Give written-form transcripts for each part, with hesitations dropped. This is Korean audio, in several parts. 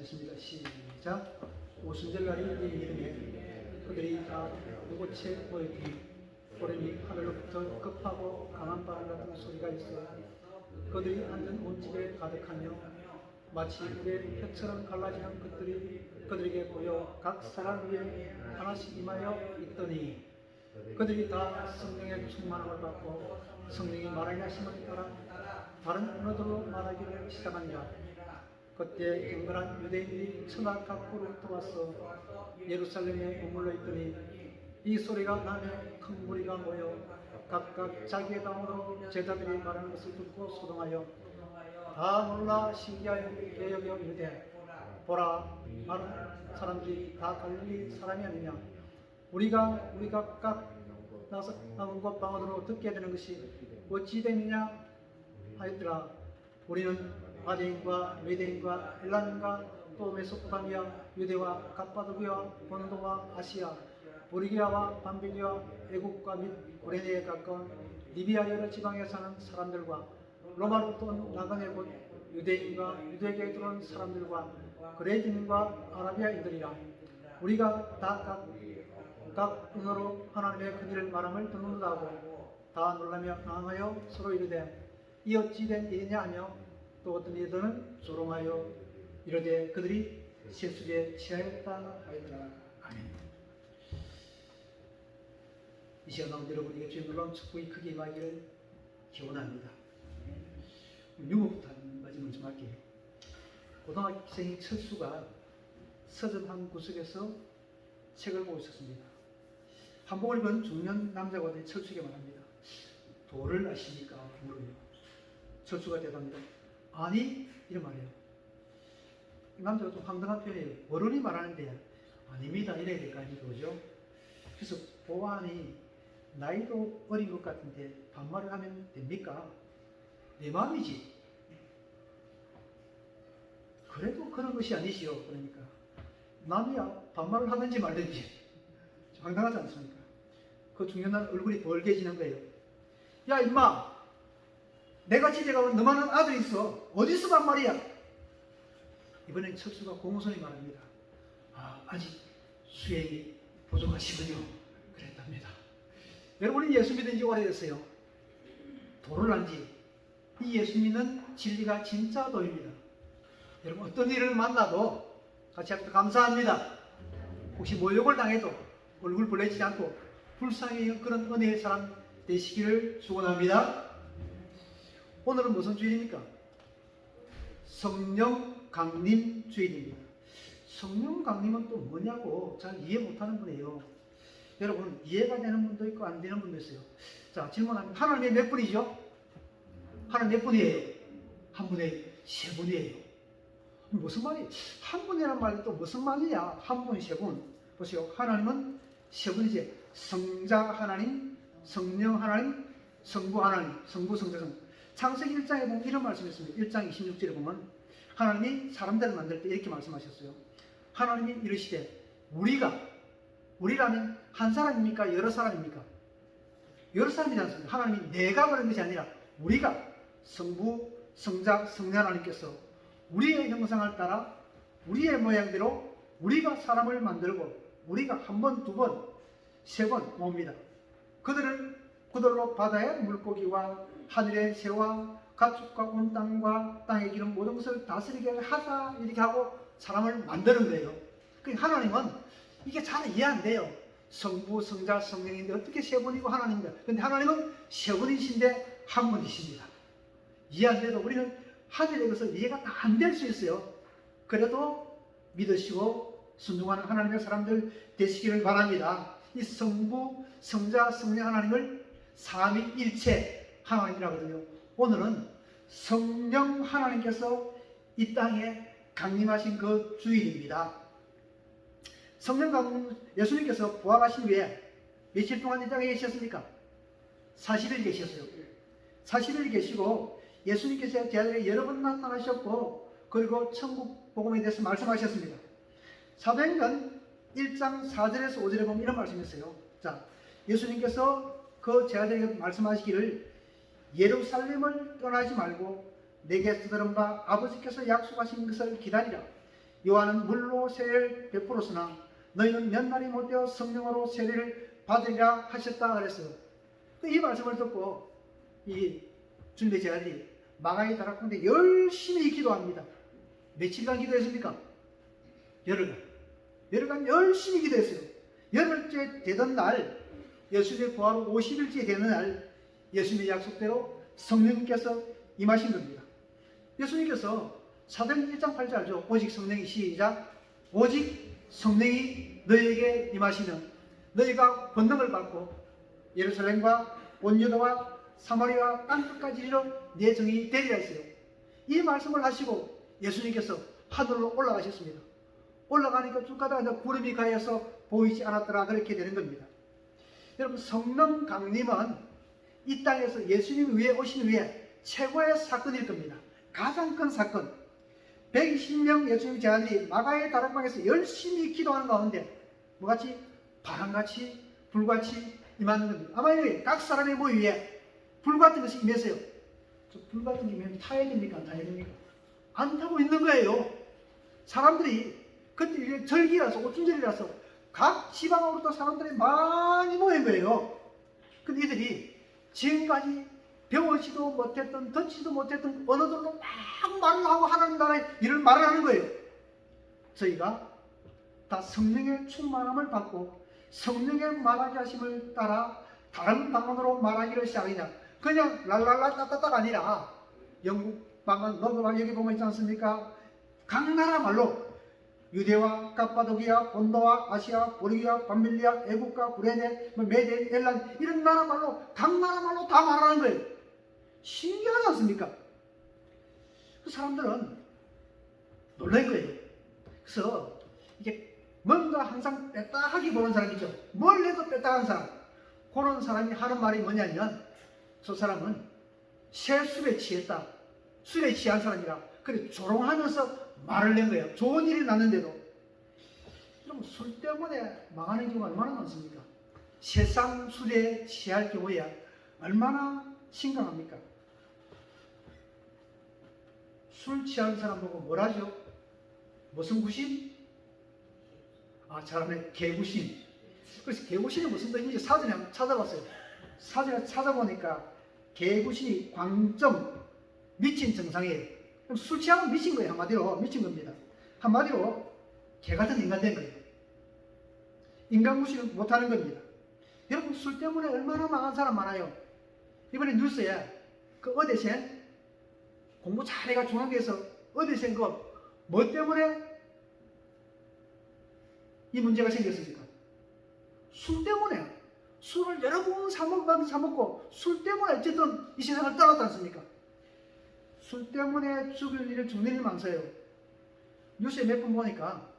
읽겠습니다. 시작. 오순절날이 이르매 그들이 다 누구채 모였더니 호련히 하늘로부터 급하고 강한 바람 같은 소리가 있어 그들이 앉은 온 집에 가득하며 마치 물의 혀처럼 갈라지는 것들이 그들에게 보여 각 사람 위에 하나씩 임하여 있더니 그들이 다 성령의 충만함을 받고 성령이 말하게 하심을 따라 다른 언어들로 말하기를 시작하니라. 그때 경건한 유대인들이 천하 각국으로부터 와서 예루살렘에 머물러 있더니 이 소리가 나며 큰 무리가 모여 각각 자기의 당으로 제자들이 말하는 것을 듣고 소동하여 다 놀라 신기하여 여겨 이르되 보라 많은 사람들이 다 갈릴리 사람이 아니냐. 우리가 각 나온 곳 방언으로 듣게 되는 것이 어찌 되느냐 하였더라. 우리는 바데인과 메데인과 엘람인과 또 메소포타미아 유대와 갑바도기와 본도와 아시아 보리기아와 밤비기와 애국과 및 구레네에 가까운 리비아 여러 지방에 사는 사람들과 로마로부터 온 나그네 곧 유대인과 유대교에 들어온 사람들과 그레이인과 아라비아인들이라. 우리가 다 각 언어로 하나님의 그 일을 말함을 듣는다 하고 다 놀라며 당하여 서로 이르되 이 어찌 된 일이냐 하며 또 어떤 이들은 조롱하여 이르되 그들이 세수에 취하였다 하였더라. 아멘. 이 시간 가운데 여러분에게 주의 놀라운 축복이 크게 임하기를 기원합니다. 유머부터 한 가지 먼저 할게요. 고등학생인 철수가 서점 한 구석에서 책을 보고 있었습니다. 한복을 입은 중년 남자가 된 철수에게 말합니다. 도를 아십니까? 물어요. 철수가 대답합니다. 아니, 이런 말이에요. 이 남자가 좀 황당한 표현이에요. 어른이 말하는데 아닙니다 이래야 될 거 아니에요, 그죠? 그래서 보안이 나이도 어린 것 같은데 반말을 하면 됩니까? 내 마음이지. 그래도 그런 것이 아니지요. 그러니까 남이야 반말을 하든지 말든지. 황당하지 않습니까? 그 중요한 날 얼굴이 벌개지는 거예요. 야 임마, 내가 집에 가면 너만한 아들이 있어. 어디서 반말이야? 이번엔 철수가 공손히 말합니다. 아직 수행이 부족하시군요. 그랬답니다. 여러분이 예수 믿은 지 오래됐어요. 도를 안지. 이 예수 믿는 진리가 진짜 도입니다. 여러분 어떤 일을 만나도 같이 합시다. 감사합니다. 혹시 모욕을 당해도 얼굴 벌레지지 않고 불쌍히 그런 은혜의 사람 되시기를 축원합니다. 오늘은 무슨 주일입니까? 성령 강림 주일입니다. 성령 강림은 또 뭐냐고 잘 이해 못하는 분이에요. 여러분 이해가 되는 분도 있고 안 되는 분도 있어요. 자, 질문합니다. 하나님이 몇 분이죠? 하나님 몇 분이에요? 한 분에 세 분이에요. 무슨 말이에요? 한 분이란 말이 또 무슨 말이냐? 한 분, 세 분. 보세요. 하나님은 세 분이지. 성자 하나님, 성령 하나님, 성부 하나님, 성부, 성자, 성. 창세기 1장에 보면 이런 말씀이 있습니다. 1장 26절에 보면 하나님이 사람들을 만들 때 이렇게 말씀하셨어요. 하나님이 이르시되 우리라면 한 사람입니까? 여러 사람입니까? 여러 사람이지 않습니까? 하나님이 내가 그런 것이 아니라 우리가 성부, 성자, 성령 하나님께서 우리의 형상을 따라 우리의 모양대로 우리가 사람을 만들고 우리가 한 번, 두 번, 세 번 모읍니다. 그들로 바다의 물고기와 하늘의 새와 가축과 온 땅과 땅의 기름 모든 것을 다스리게 하자 이렇게 하고 사람을 만드는 거예요. 그러니까 하나님은 이게 잘 이해 안 돼요. 성부, 성자, 성령인데 어떻게 세 분이고 하나님인가? 근데 하나님은 세 분이신데 한 분이십니다. 이해 안 돼도 우리는 하늘에 대해서 이해가 다 안 될 수 있어요. 그래도 믿으시고 순종하는 하나님의 사람들 되시기를 바랍니다. 이 성부, 성자, 성령 하나님을 삼위일체 하나님이라고 하거든요. 오늘은 성령 하나님께서 이 땅에 강림하신 그 주일입니다. 성령 강림, 예수님께서 부활하신 후에 며칠 동안 이 땅에 계셨습니까? 40일 계셨어요. 40일 계시고 예수님께서 제자들에게 여러 번 나타나셨고 그리고 천국 복음에 대해서 말씀하셨습니다. 사도행전 1장 4절에서 5절에 보면 이런 말씀이 있어요. 자, 예수님께서 그 제자들에게 말씀하시기를 예루살렘을 떠나지 말고 내게 들은 바 아버지께서 약속하신 것을 기다리라. 요한은 물로 세례를 베풀었으나 너희는 몇 날이 못되어 성령으로 세례를 받으리라 하셨다 그랬어요. 이 말씀을 듣고 이 준비 제자들이 마가의 다락방에 열심히 기도합니다. 며칠간 기도했습니까? 열흘간 열심히 기도했어요. 열흘째 되던 날, 예수님의 부활 후 50일째 되는 날, 예수님의 약속대로 성령님께서 임하신 겁니다. 예수님께서 사도행전 1장 8절 알죠? 오직 성령이 시작. 오직 성령이 너희에게 임하시면 너희가 권능을 받고 예루살렘과 온 유다와 사마리아 땅끝까지 이르러 내 증인이 되리라 했어요. 이 말씀을 하시고 예수님께서 하늘로 올라가셨습니다. 올라가니까 쭉 가다가 구름이 가해서 보이지 않았더라 그렇게 되는 겁니다. 여러분, 성령 강림은 이 땅에서 예수님 위에 오신 후에 최고의 사건일 겁니다. 가장 큰 사건. 120명 예수님 제자들이 마가의 다락방에서 열심히 기도하는 가운데 뭐같이? 바람같이 불같이 임하는 겁니다. 아마 여기 각 사람의 모 위에 불같은 것이 임했어요. 저 불같은 게 임하면 타야 됩니까? 안 타야 됩니까? 안 타고 있는 거예요. 사람들이 그때 절기라서 오춘절이라서 각 지방으로부터 사람들이 많이 모인 거예요. 근데 이들이 지금까지 배우지도 못했던 듣지도 못했던 언어들로 막 말을 하고 하나님 나라의 일을 말을 하는 거예요. 저희가 다 성령의 충만함을 받고 성령의 말하게 하심을 따라 다른 방언으로 말하기를 시작하냐. 그냥 랄랄라 따따따가 아니라 영국 방언, 너그방 여기 보면 있지 않습니까? 각 나라 말로 유대와 갑바도기아, 본도와 아시아, 보르기아, 밤밀리아, 애국과 구레네, 메데, 엘란 이런 나라 말로 각 나라 말로 다 말하는 거예요. 신기하지 않습니까? 그 사람들은 놀란 거예요. 그래서 이게 뭔가 항상 빼딱하게 보는 사람이죠. 뭘 해도 빼딱한 사람. 그런 사람이 하는 말이 뭐냐면 저 사람은 새 술에 취했다. 술에 취한 사람이라 그래 조롱하면서 말을 낸 거예요. 좋은 일이 났는데도. 그럼 술 때문에 망하는 경우가 얼마나 많습니까? 세상 술에 취할 경우에 얼마나 심각합니까? 술 취한 사람 보고 뭘 하죠? 무슨 구심? 아, 잘하네. 개구심. 그래서 개구심이 무슨 뜻인지 사전에 한번 찾아봤어요. 사전에 찾아보니까 개구심이 광점, 미친 증상이에요. 그럼 술 취하면 미친 거예요. 한마디로 미친 겁니다. 한마디로 개 같은 인간 된 거예요. 인간무시는 못하는 겁니다. 여러분, 술 때문에 얼마나 망한 사람 많아요. 이번에 뉴스에 그 어대생 공부 잘해가 중학교에서 어대생 뭐 때문에 이 문제가 생겼습니까? 술 때문에. 술을 여러 번 사먹고 술 때문에 어쨌든 이 세상을 떠났지 않습니까? 술 때문에 죽는 일 많아요. 뉴스에 몇 번 보니까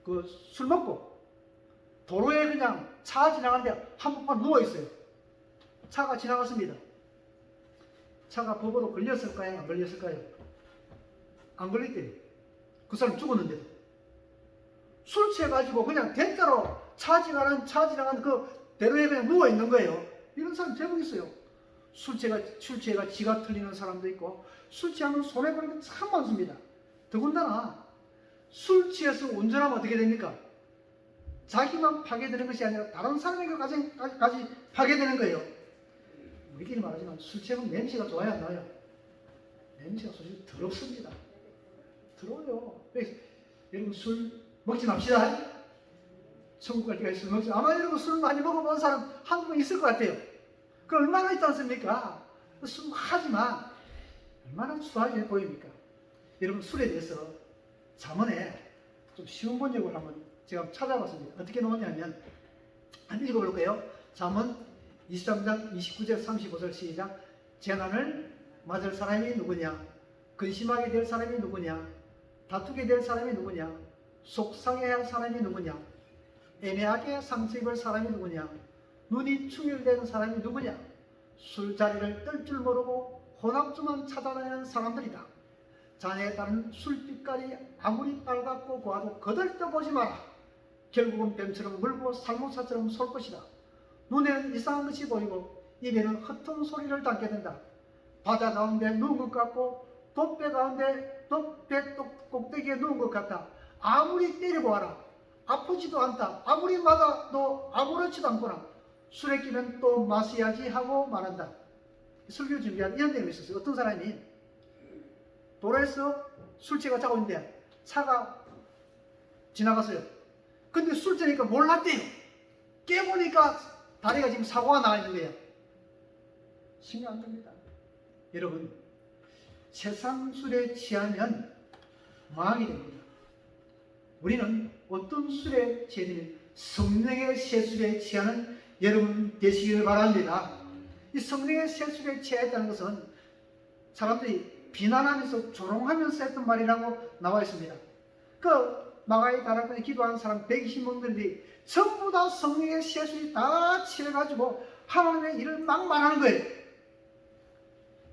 그 술 먹고 도로에 그냥 차 지나가는데 한복판 누워있어요. 차가 지나갔습니다. 차가 법으로 걸렸을까요? 안 걸렸을까요? 안 걸렸대요. 그 사람 죽었는데도. 술 취해가지고 그냥 대자로 차 지나가는 그 대로에 그냥 누워있는 거예요. 이런 사람 제법 있어요. 술 취해가 지가 틀리는 사람도 있고 술 취하면 손해보는 게 참 많습니다. 더군다나 술 취해서 운전하면 어떻게 됩니까? 자기만 파괴되는 것이 아니라 다른 사람에게까지 파괴되는 거예요. 우리끼리 말하지만 술 취하면 냄새가 좋아요, 안 나요? 냄새가 솔직히 더럽습니다. 더러워요. 여러분 술 먹지 맙시다. 천국 갈 때까지 술 먹지. 아마 여러분 술 많이 먹어본 사람 한 분 있을 것 같아요. 그 얼마나 있지 않습니까? 술 하지만 얼마나 수하게 보입니까? 여러분 술에 대해서 잠언에 좀 쉬운 번역을 한번 제가 찾아봤습니다. 어떻게 나오냐면 한번 읽어볼까요? 잠언 23장 29절 35절 시작. 재난을 맞을 사람이 누구냐? 근심하게 될 사람이 누구냐? 다투게 될 사람이 누구냐? 속상해야 할 사람이 누구냐? 애매하게 상처 입을 사람이 누구냐? 눈이 충혈되는 사람이 누구냐? 술자리를 뜰 줄 모르고 혼합주만 찾아다니는 사람들이다. 자네에 따른 술빛깔이 아무리 빨갛고 고와도 거들떠보지 마라. 결국은 뱀처럼 물고 살모사처럼 쏠 것이다. 눈에는 이상한 것이 보이고 입에는 헛통 소리를 담게 된다. 바다 가운데 누군 것 같고 돛배 가운데 배 꼭대기에 누운 것 같다. 아무리 때려보아라. 아프지도 않다. 아무리 맞아도 아무렇지도 않구나. 술에 끼면 또 마셔야지 하고 말한다. 설교 준비한 이런 내용이 있었어요. 어떤 사람이 도로에서 술집가 자고 있는데 차가 지나갔어요. 근데 술집이니까 몰랐대요. 깨보니까 다리가 지금 사고가 나 있는 거예요. 신경 안 씁니다. 여러분, 세상 술에 취하면 망하게 됩니다. 우리는 어떤 술에 취하면 성령의 새술에 취하는 여러분 되시길 바랍니다. 이 성령의 새술에 취했다는 것은 사람들이 비난하면서 조롱하면서 했던 말이라고 나와 있습니다. 그 마가의 다락방에 기도하는 사람 120명들이 전부 다 성령의 새술이 다 취해가지고 하나님의 일을 막 말하는 거예요.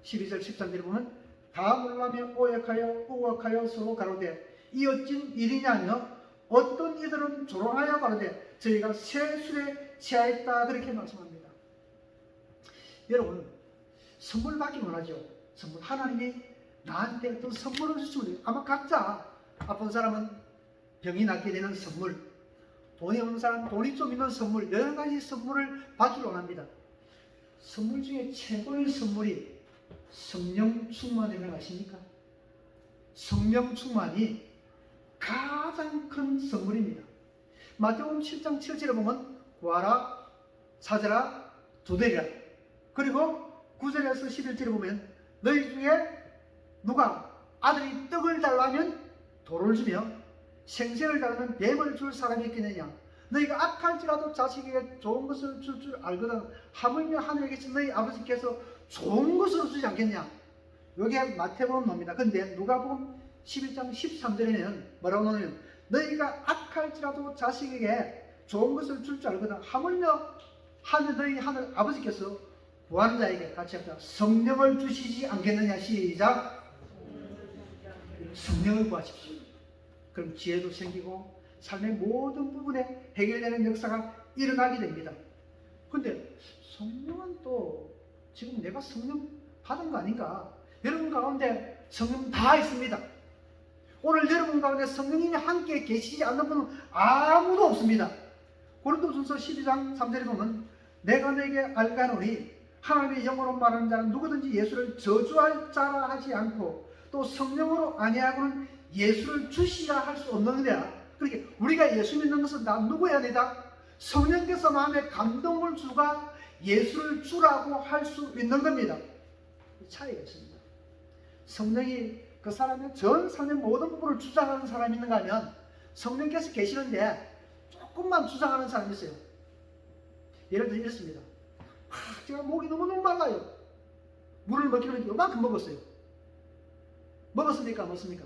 12절 13절에 보면 다 놀라며 오역하여 우악하여 서로 가로되 이 어찌 일이냐며 어떤 이들은 조롱하여 가로되 저희가 새술에 취하였다 그렇게 말씀합니다. 여러분, 선물 받기 원하죠. 선물. 하나님이 나한테 어떤 선물을 주시면 아마 각자 아픈 사람은 병이 낫게 되는 선물, 돈이 없는 사람은 돈이 좀 있는 선물, 여러 가지 선물을 받기를 원합니다. 선물 중에 최고의 선물이 성령 충만이라고 아십니까? 성령 충만이 가장 큰 선물입니다. 마태복음 7장 7절에 보면 구하라, 찾으라, 두드리라. 그리고 9절에서 11절에 보면 너희 중에 누가 아들이 떡을 달라면 돌을 주며 생선을 달라면 뱀을 줄 사람이 있겠느냐. 너희가 악할지라도 자식에게 좋은 것을 줄 줄 알거든 하물며 하늘에 계신 너희 아버지께서 좋은 것으로 주지 않겠냐. 이게 마태복음 놈입니다. 근데 누가복음 11장 13절에는 뭐라고 나오냐면 너희가 악할지라도 자식에게 좋은 것을 줄 줄 알거든 하물며 너희 하늘 아버지께서 구하는 자에게 같이 합시다. 성령을 주시지 않겠느냐. 시작. 성령을 구하십시오. 그럼 지혜도 생기고 삶의 모든 부분에 해결되는 역사가 일어나게 됩니다. 근데 성령은 또 지금 내가 성령 받은 거 아닌가? 여러분 가운데 성령 다 있습니다. 오늘 여러분 가운데 성령님이 함께 계시지 않는 분은 아무도 없습니다. 고린도전서 12장 3절에 보면 내가 내게 알가노니 하나님의 영으로 말하는 자는 누구든지 예수를 저주할 자라 하지 않고 또 성령으로 아니하고는 예수를 주시라 할 수 없느니라. 그렇게 우리가 예수 믿는 것은 나 누구야 되다? 성령께서 마음에 감동을 주가 예수를 주라고 할 수 있는 겁니다. 차이가 있습니다. 성령이 그 사람의 전 삶의 모든 부분을 주장하는 사람이 있는가 하면 성령께서 계시는데 조금만 주장하는 사람이 있어요. 예를 들어 이렇습니다. 제가 목이 너무너무 말라요. 물을 먹기로 요만큼 먹었어요. 먹었습니까? 먹습니까?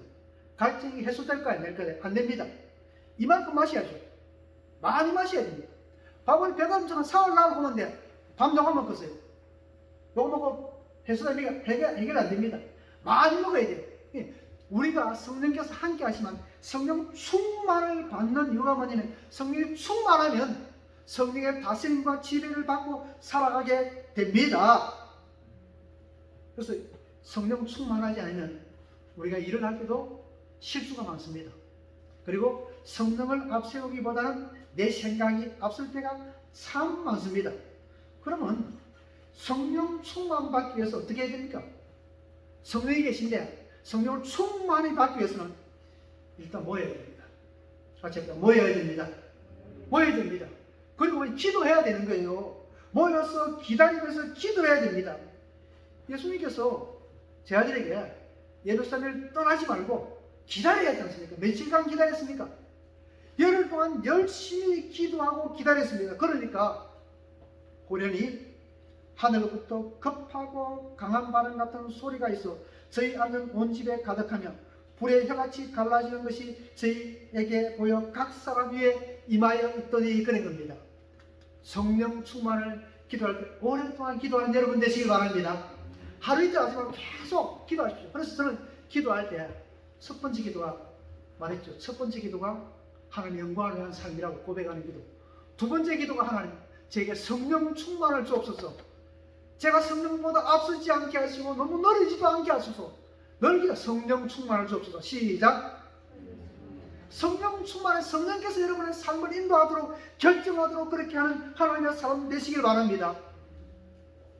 갈증이 해소될까요? 안 될까요? 안 됩니다. 이만큼 마셔야죠. 많이 마셔야 됩니다. 밥을 배가 엄청 사흘 나오고 오는데 밤동안 먹었어요. 요거 먹고 해소됩니까? 해결 안 됩니다. 많이 먹어야 돼요. 우리가 성령께서 함께 하시면 성령 충만을 받는 이유가 뭐냐면 성령이 충만하면 성령의 다스림과 지배를 받고 살아가게 됩니다. 그래서 성령 충만하지 않으면 우리가 일을 할 때도 실수가 많습니다. 그리고 성령을 앞세우기보다는 내 생각이 앞설 때가 참 많습니다. 그러면 성령 충만 받기 위해서 어떻게 해야 됩니까? 성령이 계신데 성령을 충만히 받기 위해서는 일단 모여야 됩니다. 같이 합니다. 모여야 됩니다. 모여야 됩니다. 그리고 기도해야 되는 거예요. 모여서 기다리면서 기도해야 됩니다. 예수님께서 제 아들에게 예루살렘을 떠나지 말고 기다려야 했지 않습니까? 며칠간 기다렸습니까? 열흘 동안 열심히 기도하고 기다렸습니다. 그러니까 호련히 하늘로부터 급하고 강한 바람 같은 소리가 있어 저희 앉은 온 집에 가득하며 불의 혀같이 갈라지는 것이 저희에게 보여 각 사람 위에 임하여 있더니 그런 겁니다. 성령 충만을 기도할 때 오랫동안 기도하는 여러분 되시길 바랍니다. 하루 이틀 하지 말고 계속 기도하십시오. 그래서 저는 기도할 때 첫 번째 기도가 말했죠. 첫 번째 기도가 하나님 영광을 위한 삶이라고 고백하는 기도. 두 번째 기도가 하나님 제게 성령 충만을 주옵소서. 제가 성령보다 앞서지 않게 하시고 너무 느리지도 않게 하소서. 넓기다. 성령 충만을 주옵소서. 시작. 성령 충만한 성령께서 여러분의 삶을 인도하도록 결정하도록 그렇게 하는 하나님의 사람 되시길 바랍니다.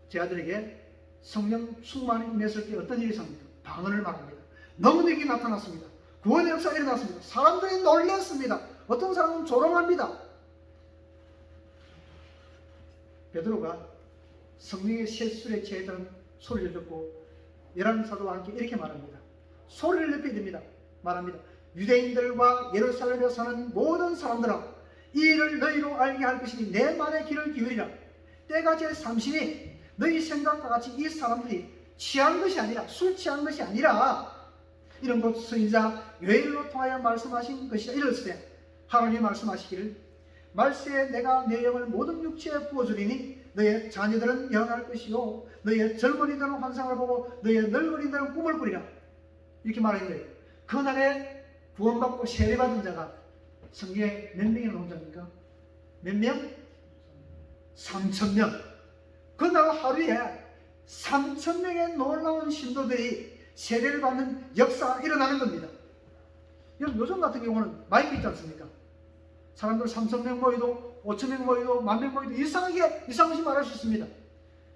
제 아들에게 성령 충만이 임했을 때 어떤 일이 있었습니까? 방언을 말합니다. 능력이 나타났습니다. 구원의 역사가 일어났습니다. 사람들이 놀랐습니다. 어떤 사람은 조롱합니다. 베드로가 성령의 셋술에 취했던 소리를 듣고 열한 사도와 함께 이렇게 말합니다. 소리를 높여야 됩니다. 말합니다. 유대인들과 예루살렘에 사는 모든 사람들아, 이 일을 너희로 알게 할 것이니 내 말에 귀를 기울이라. 때가 제 삼시니 너희 생각과 같이 이 사람들이 취한 것이 아니라, 술 취한 것이 아니라, 이런 것 선지자 요엘로 통하여 말씀하신 것이라. 이랬을 때 하나님이 말씀하시기를, 말세에 내가 내 영을 모든 육체에 부어주리니 너의 자녀들은 예언할 것이요 너의 젊은이들은 환상을 보고 너의 늙은이들은 꿈을 꾸리라. 이렇게 말한 거예요. 그날에 구원받고 세례받은 자가 성경에 몇 명이 나온 자입니까? 몇 명? 3,000명. 그날 하루에 3,000명의 놀라운 신도들이 세례를 받는 역사가 일어나는 겁니다. 요즘 같은 경우는 마이크 있지 않습니까? 사람들 3,000명 모이도 5,000명 모이도 10,000명 모이도 이상하게 말할 수 있습니다.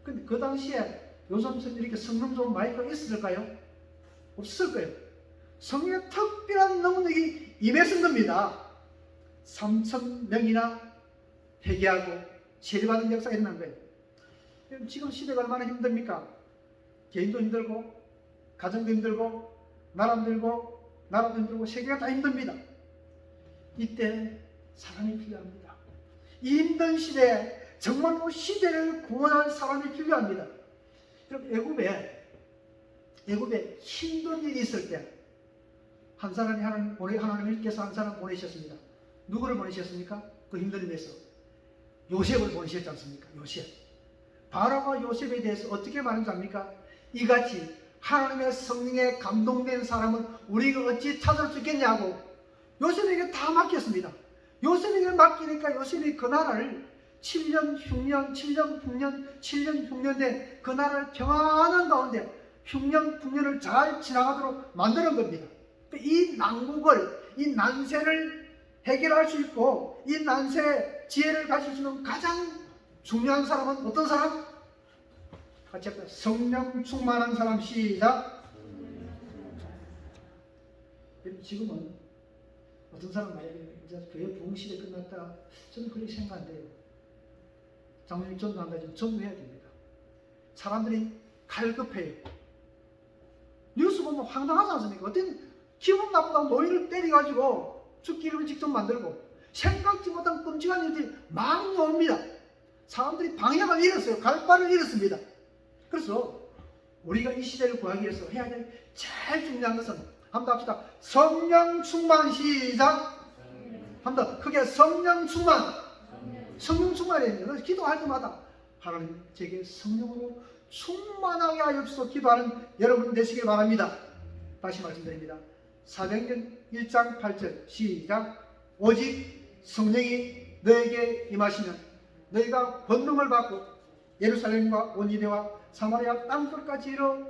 근데 그 당시에 요즘처럼 이렇게 성능 좋은 마이크가 있었을까요? 없을 거예요. 성령의 특별한 능력이 임했은 겁니다. 3,000명이나 회개하고 세례받은 역사가 일어난 거예요. 지금 시대가 얼마나 힘듭니까? 개인도 힘들고 가정도 힘들고 나라도 힘들고 세계가 다 힘듭니다. 이때 사람이 필요합니다. 이 힘든 시대에 정말로 시대를 구원할 사람이 필요합니다. 여러분, 애굽에 힘든 일이 있을 때 한 사람이 하나님께서 한 사람 보내셨습니다. 누구를 보내셨습니까? 그 힘든 일에서 요셉을 보내셨지 않습니까? 요셉. 바로가 요셉에 대해서 어떻게 말하는지 압니까? 이같이 하나님의 성령에 감동된 사람은 우리가 어찌 찾을 수 있겠냐고 요셉에게 다 맡겼습니다. 요셉에게 맡기니까 요셉이 그 나라를 7년 흉년 된 그 나라를 평안한 가운데 흉년 풍년을 잘 지나가도록 만드는 겁니다. 이 난국을, 이 난세를 해결할 수 있고 이 난세의 지혜를 가질 수 있는 가장 중요한 사람은 어떤 사람? 같이 합시다. 성령 충만한 사람. 시작. 지금은 어떤 사람 만약에 이제 교회 부흥시대 끝났다, 저는 그렇게 생각 안 돼요. 장로님 전도한다, 지금 전도해야 됩니다. 사람들이 갈급해요. 뉴스 보면 황당하지 않습니까? 어떤 기분 나쁘다고 노인을 때려가지고 죽기를 직접 만들고 생각지 못한 끔찍한 일들이 막 나옵니다. 사람들이 방향을 잃었어요. 갈 바를 잃었습니다. 그래서 우리가 이 시대를 구하기 위해서 해야 될 제일 중요한 것은 한번 합시다. 성령 충만. 시작. 한번 크게 성령 충만. 성령 충만이에요. 그래서 기도할 때마다 하나님 제게 성령으로 충만하게 하옵소서 기도하는 여러분 되시길 바랍니다. 다시 말씀드립니다. 사도행전 1장 8절 시작. 오직 성령이 너에게 임하시면 너희가 권능을 받고 예루살렘과 온 유대와 사마리아 땅끝까지 이르러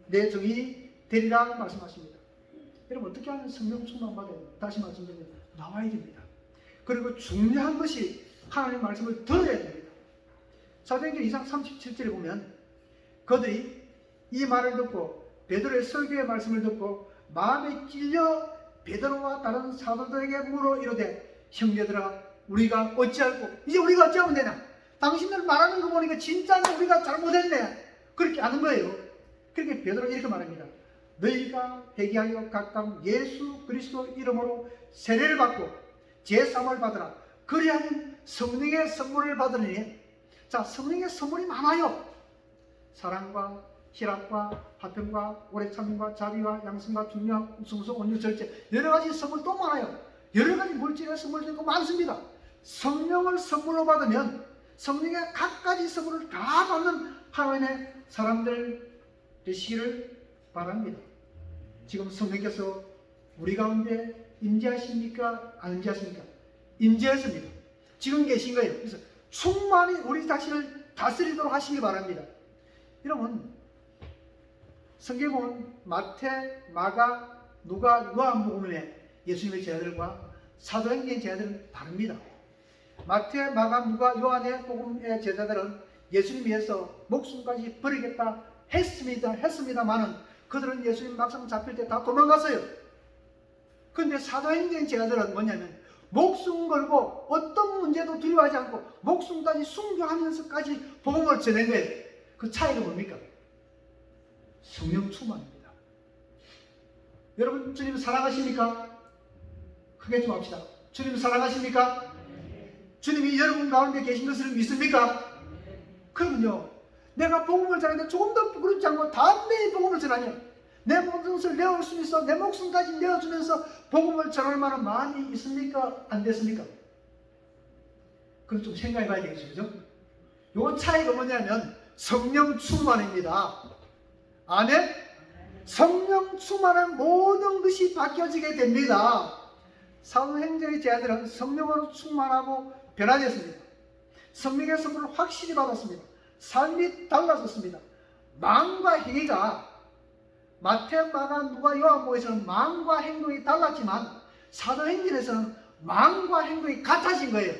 내 증인이 되리라 말씀하십니다. 여러분 어떻게 하면 성령 충만 받아요? 다시 말씀드리면 나와야 됩니다. 그리고 중요한 것이 하나님 말씀을 들어야 됩니다. 사도행전 2장 37절에 보면 그들이 이 말을 듣고 베드로의 설교의 말씀을 듣고 마음에 찔려 베드로와 다른 사도들에게 물어 이르되 형제들아 우리가 어찌할꼬? 이제 우리가 어찌하면 되냐? 당신들 말하는 거 보니까 진짜는 우리가 잘못했네. 그렇게 하는 거예요. 그렇게 베드로가 이렇게 말합니다. 너희가 회개하여 각각 예수 그리스도 이름으로 세례를 받고 제사함을 받으라. 그리하면 성령의 선물을 받으니. 자, 성령의 선물이 많아요. 사랑과 희락과 화평과 오래 참음과 자비와 양심과 중력, 숭성, 온유, 절제 여러 가지 선물 또 많아요. 여러 가지 물질의 선물도 많습니다. 성령을 선물로 받으면 성령의 각가지 선물을 다 받는 하나님의 사람들 되시기를 바랍니다. 지금 성령께서 우리 가운데 임재하십니까? 안 임재하십니까? 임재하십니다. 지금 계신 거예요. 그래서 충만히 우리 자신을 다스리도록 하시기 바랍니다. 여러분 성경에 보면 마태, 마가, 누가, 요한복음에 예수님의 제자들과 사도행전의 제자들은 다릅니다. 마태, 마가, 누가, 요한의 복음의 제자들은 예수님 위해서 목숨까지 버리겠다 했습니다만은 그들은 예수님 막상 잡힐 때 다 도망갔어요. 그런데 사도행전 제자들은 뭐냐면 목숨 걸고 어떤 문제도 두려워하지 않고 목숨까지 순교하면서까지 복음을 전한 거예요. 그 차이가 뭡니까? 성령 충만입니다. 여러분 주님 사랑하십니까? 크게 좀 합시다. 주님 사랑하십니까? 주님이 여러분 가운데 계신 것을 믿습니까? 그러면요, 내가 복음을 전하는데 조금 더 부끄럽지 않고 담대히 복음을 전하냐, 내 모든 것을 내어올 수 있어 내 목숨까지 내어주면서 복음을 전할 만한 마음이 있습니까? 안 됐습니까? 그건 좀 생각해 봐야 되겠죠. 그죠? 요 차이가 뭐냐면 성령 충만입니다. 아멘? 성령 충만한 모든 것이 바뀌어지게 됩니다. 사도행전의 제자들은 성령으로 충만하고 변화됐습니다. 성령의 선물을 확실히 받았습니다. 삶이 달라졌습니다. 마음과 행위가 마태, 마가, 누가, 요한복음에서는 마음과 행동이 달랐지만 사도행전에서는 마음과 행동이 같아진 거예요.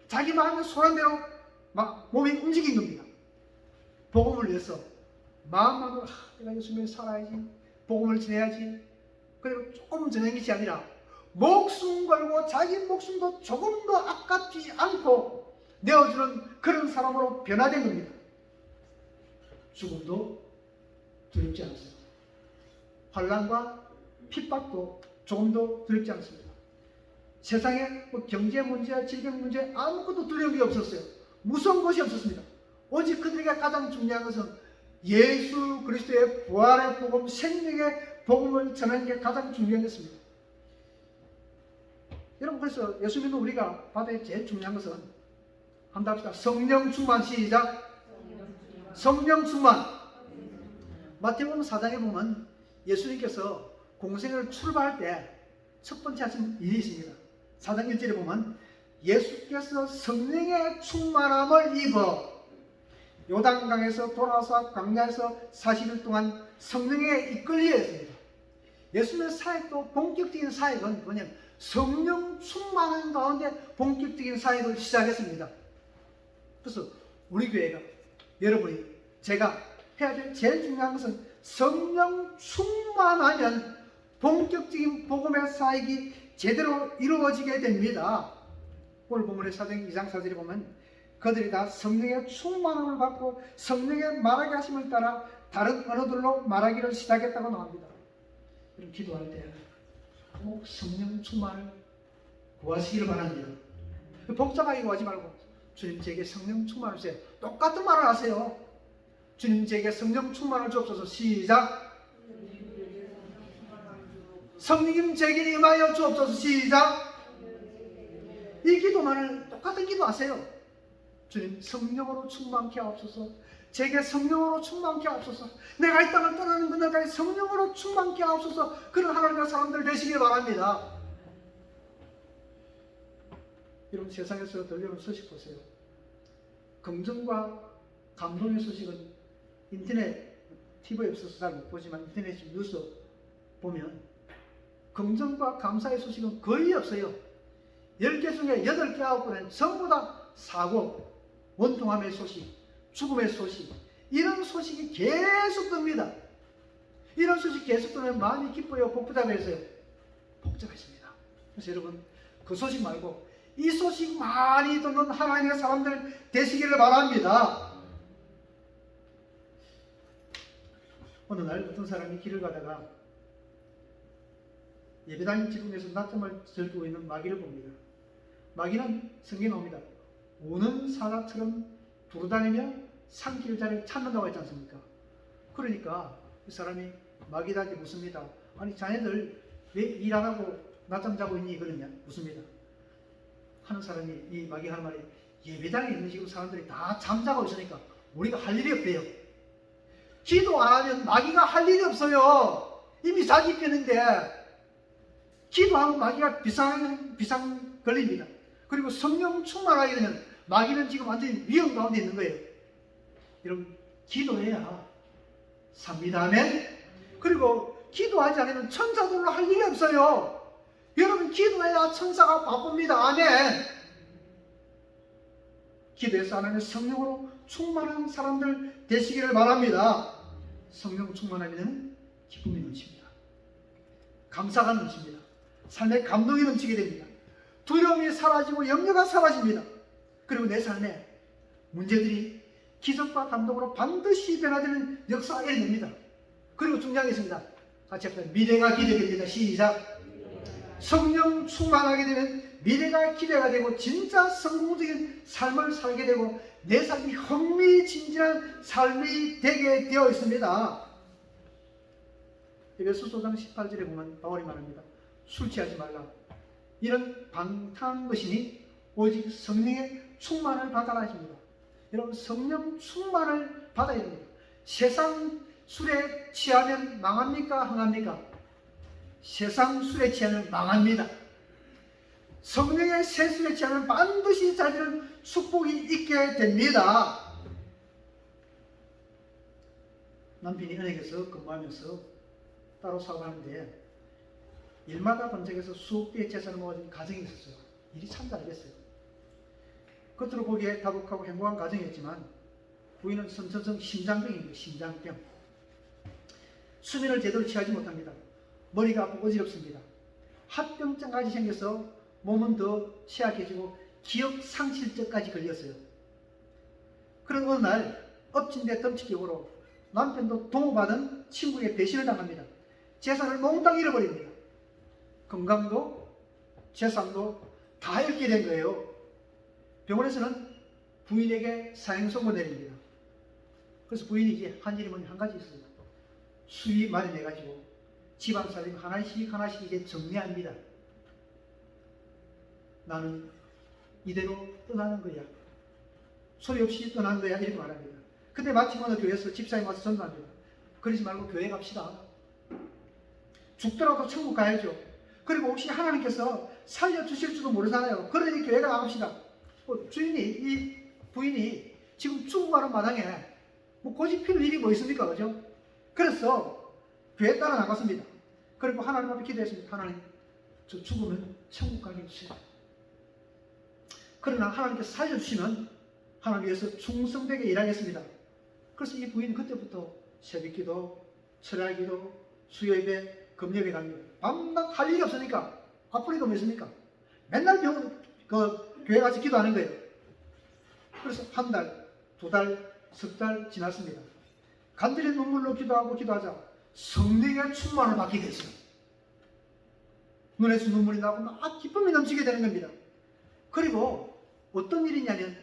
자기 마음에 소란 대로 막 몸이 움직인 겁니다. 복음을 위해서 마음만으로 내가 예수님을 살아야지, 복음을 전해야지, 그리고 조금 전하는 것이 아니라 목숨 걸고 자기 목숨도 조금 더 아깝지 않고 내어주는 그런 사람으로 변화된 겁니다. 죽음도 두렵지 않습니다. 환난과 핍박도 조금도 두렵지 않습니다. 세상에 뭐 경제 문제, 질병 문제 아무것도 두려운 게 없었어요. 무서운 것이 없었습니다. 오직 그들에게 가장 중요한 것은 예수 그리스도의 부활의 복음, 생명의 복음을 전하는 게 가장 중요한 것입니다. 여러분, 그래서 예수 믿는 우리가 받아야 제일 중요한 것은 한번 합시다. 성령 충만. 시작. 성령 충만. 마태복음 4장에 보면 예수님께서 공생을 출발할 때 첫 번째 하신 일이 있습니다. 4장 1절에 보면 예수께서 성령의 충만함을 입어 요단강에서 돌아와서 광야에서 40일 동안 성령에 이끌려 했습니다. 예수님의 사역도 본격적인 사역은 뭐냐면 성령 충만한 가운데 본격적인 사역을 시작했습니다. 그래서 우리 교회가, 여러분이, 제가 해야 될 제일 중요한 것은 성령 충만하면 본격적인 복음의 사역이 제대로 이루어지게 됩니다. 오늘 본문의 4장 2장 4절에 보면 그들이 다 성령의 충만함을 받고 성령의 말하게 하심을 따라 다른 언어들로 말하기를 시작했다고 나옵니다. 여러분, 기도할 때 꼭 성령 충만을 구하시기를 바랍니다. 복잡하게 구하지 말고 주님 제게 성령 충만을 주세요. 똑같은 말을 하세요. 주님 제게 성령 충만을 주옵소서. 시작. 성령님 제게 임하여 주옵소서. 시작. 이 기도만을 똑같은 기도하세요. 주님 성령으로 충만케 하옵소서. 제게 성령으로 충만케 하옵소서. 내가 이 땅을 떠나는 그날까지 성령으로 충만케 하옵소서. 그런 하나님의 사람들 되시길 바랍니다. 여러분, 세상에서 들려오는 소식 보세요. 긍정과 감동의 소식은 인터넷, TV에 없어서 잘 못 보지만 인터넷 뉴스 보면 긍정과 감사의 소식은 거의 없어요. 10개 중에 8개, 9개는 전부 다 사고, 원통함의 소식, 죽음의 소식, 이런 소식이 계속 듭니다. 이런 소식 계속 들으면 마음이 기뻐요, 복잡해서요? 복잡해집니다. 그래서 여러분, 그 소식 말고 이 소식 많이 듣는 하나님의 사람들 되시기를 바랍니다. 어느 날 어떤 사람이 길을 가다가 예배당 지붕에서 낮잠을 즐기고 있는 마귀를 봅니다. 마귀는 성경에 나옵니다. 우는 사자처럼 두루다니며 산길 자리를 찾는다고 했지 않습니까? 그러니까 이 사람이 마귀한테 묻습니다. 아니, 자네들 왜 일 안 하고 낮잠 자고 있니? 그러냐? 묻습니다. 하는 사람이, 이 마귀 하는 말이, 예배당에 있는 지금 사람들이 다 잠자고 있으니까 우리가 할 일이 없대요. 기도 안 하면 마귀가 할 일이 없어요. 이미 자기 편인데 기도하면 마귀가 비상 걸립니다. 그리고 성령 충만하게 되면 마귀는 지금 완전히 위험 가운데 있는 거예요. 여러분, 기도해야 삽니다. 아멘. 그리고 기도하지 않으면 천사들로 할 일이 없어요. 여러분 기도해야 천사가 바쁩니다. 아멘. 기도해서 하나님의 성령으로 충만한 사람들 되시기를 바랍니다. 성령 충만하면 기쁨이 넘칩니다. 감사가 넘칩니다. 삶에 감동이 넘치게 됩니다. 두려움이 사라지고 염려가 사라집니다. 그리고 내 삶에 문제들이 기적과 감동으로 반드시 변화되는 역사가 일어납니다. 그리고 중요한 게 있습니다. 같이 합시다. 미래가 기대됩니다. 시작. 성령 충만하게 되면 미래가 기대가 되고 진짜 성공적인 삶을 살게 되고 내 삶이 흥미진진한 삶이 되게 되어 있습니다. 에베소서 5장 18절에 보면 바울이 말합니다. 술 취하지 말라. 이런 방탕한 것이니 오직 성령의 충만을 받아라 하십니다. 여러분 성령 충만을 받아야 됩니다. 세상 술에 취하면 망합니까? 흥합니까? 세상 술에 취하면 망합니다. 성령의 새 술에 취하면 반드시 잘 되는 축복이 있게 됩니다. 남편이 은행에서 근무하면서 따로 사업하는데 일마다 번쩍해서 수억 개의 재산을 모아준 가정이 있었어요. 일이 참 잘 됐어요. 겉으로 보기에 다복하고 행복한 가정이었지만 부인은 선천성 심장병입니다. 심장병. 수면을 제대로 취하지 못합니다. 머리가 아프고 어지럽습니다. 합병증까지 생겨서 몸은 더 취약해지고 기억 상실증까지 걸렸어요. 그런 어느 날 엎친 데 덤치격으로 남편도 동호받은 친구에게 배신을 당합니다. 재산을 몽땅 잃어버립니다. 건강도 재산도 다 잃게 된 거예요. 병원에서는 부인에게 사형선고 내립니다. 그래서 부인이 이제 한 일이 한 가지 있습니다. 수리 마련해가지고 집안 사람 하나씩 이제 정리합니다. 나는 이대로 떠나는 거야. 소리 없이 떠나는 거야. 이렇게 말합니다. 근데 마침 어느 교회에서 집사님 와서 전도합니다. 그러지 말고 교회 갑시다. 죽더라도 천국 가야죠. 그리고 혹시 하나님께서 살려주실지도 모르잖아요. 그러니 교회 나갑시다. 이 부인이 지금 죽어가는 마당에 고집 필 일이 뭐 있습니까? 그죠? 그래서 교회 따라 나갔습니다. 그리고 하나님 앞에 기도했습니다. 하나님, 저 죽으면 천국 가게 해주세요. 그러나 하나님께서 살려주시면 하나님 위해서 충성되게 일하겠습니다. 그래서 이 부인은 그때부터 새벽기도, 철야기도, 수요예배, 금요일에 갑니다. 밤낮 할 일이 없으니까 아프리가 뭐 있습니까? 맨날 교회 가서 기도하는 거예요. 그래서 한 달, 두 달, 석 달 지났습니다. 간절히 눈물로 기도하자 성령의 충만을 받게 됐어요. 눈에서 눈물이 나고 막 기쁨이 넘치게 되는 겁니다. 그리고 어떤 일이냐면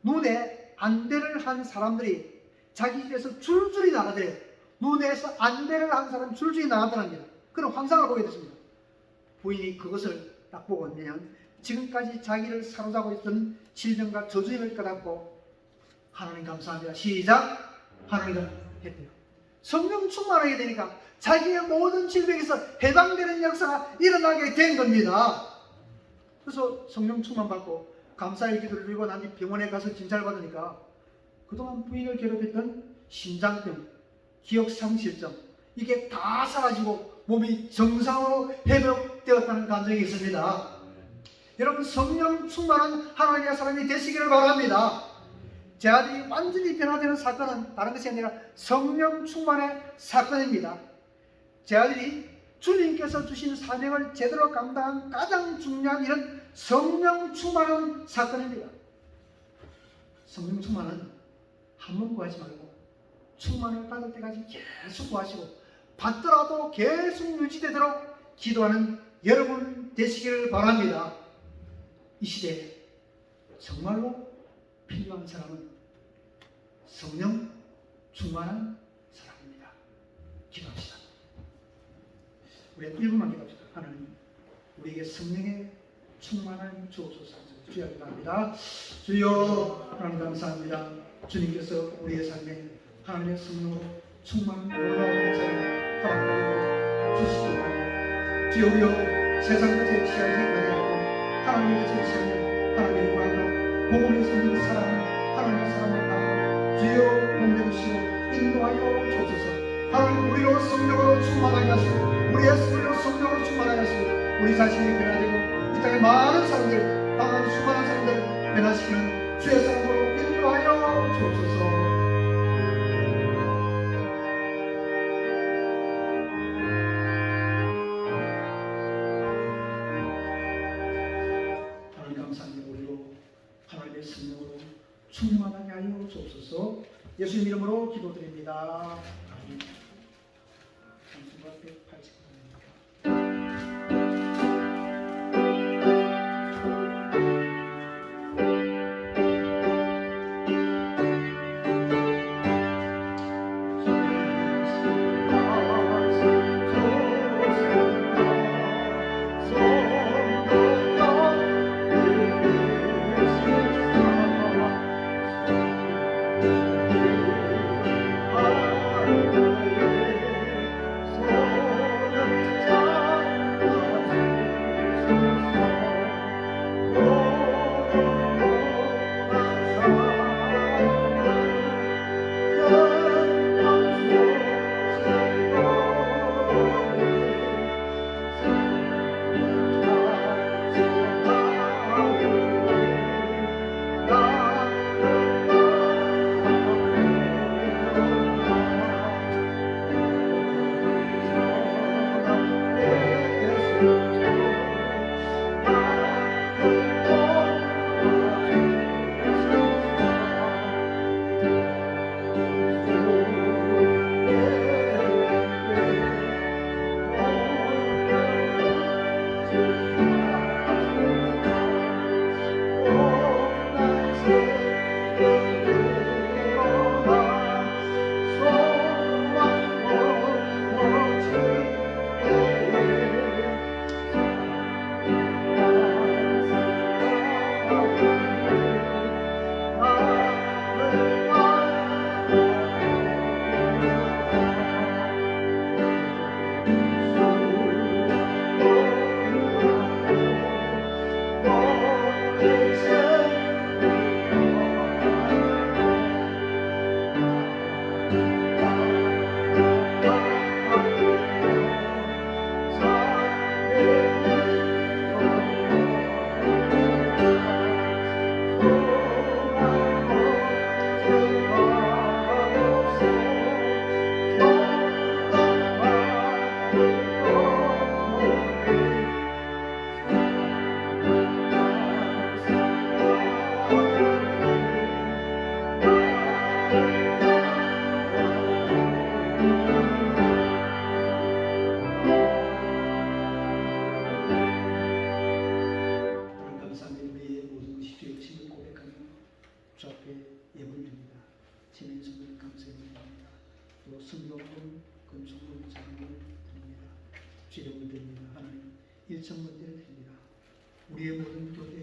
눈에 안대를 한 사람들이 자기 집에서 줄줄이 나가더래요. 눈에서 안대를 한 사람 줄줄이 나가더랍니다. 그런 환상을 보게 됐습니다. 부인이 그것을 딱 보고 그냥 지금까지 자기를 사로잡고 있던 질병과 저주임을 깨닫고 하나님 감사합니다. 시작! 하나님 했대요. 성령 충만하게 되니까 자기의 모든 질병에서 해방되는 역사가 일어나게 된 겁니다. 그래서 성령 충만 받고 감사의 기도를 드리고 난 뒤 병원에 가서 진찰을 받으니까 그동안 부인을 괴롭혔던 심장병, 기억상실증 이게 다 사라지고 몸이 정상으로 회복되었다는 감정이 있습니다. 여러분 성령 충만한 하나님의 사람이 되시기를 바랍니다. 제 아들이 완전히 변화되는 사건은 다른 것이 아니라 성령 충만의 사건입니다. 제 아들이 주님께서 주신 사명을 제대로 감당한 가장 중요한 일은 성령 충만한 사건입니다. 성령 충만은 한 번 구하지 말고 충만을 받을 때까지 계속 구하시고 받더라도 계속 유지되도록 기도하는 여러분 되시기를 바랍니다. 이 시대에 정말로 필요한 사람은 성령 충만한 사람입니다. 기도합시다. 우리 1분만 기도합시다. 하나님, 우리에게 성령의 충만한 주옵소서. 주여 기도합니다. 주여 하나님 감사합니다. 주님께서 우리의 삶에 하나님의 성령으로 충만한 놀라운 사랑을 허락하여 주시기 바랍니다. 주여 우리여 세상 것에 취하지 아니하고 하나님의 것에 취하면 하나님의 영광과 복음의 성령 사랑을 하나님의 사랑을 받아 주여 공개주시고 인도하여 주옵소서. 하나님 우리로 성령으로 충만하게 하시고 우리의 소리로 성령으로 충만하게 하시고 우리 자신이 변화되고 이 땅의 많은 사람들 방황하는 수많은 사람들 변화시키는 주의 사랑으로 인도하여 주옵소서. 하나님 감사합니다. 우리로 하나님의 성령으로 충만하게 하여 주옵소서. 예수님 이름으로 기도드립니다. 아멘. 180번입니다. 일정 문제를 드립니다. 우리의 모든 교회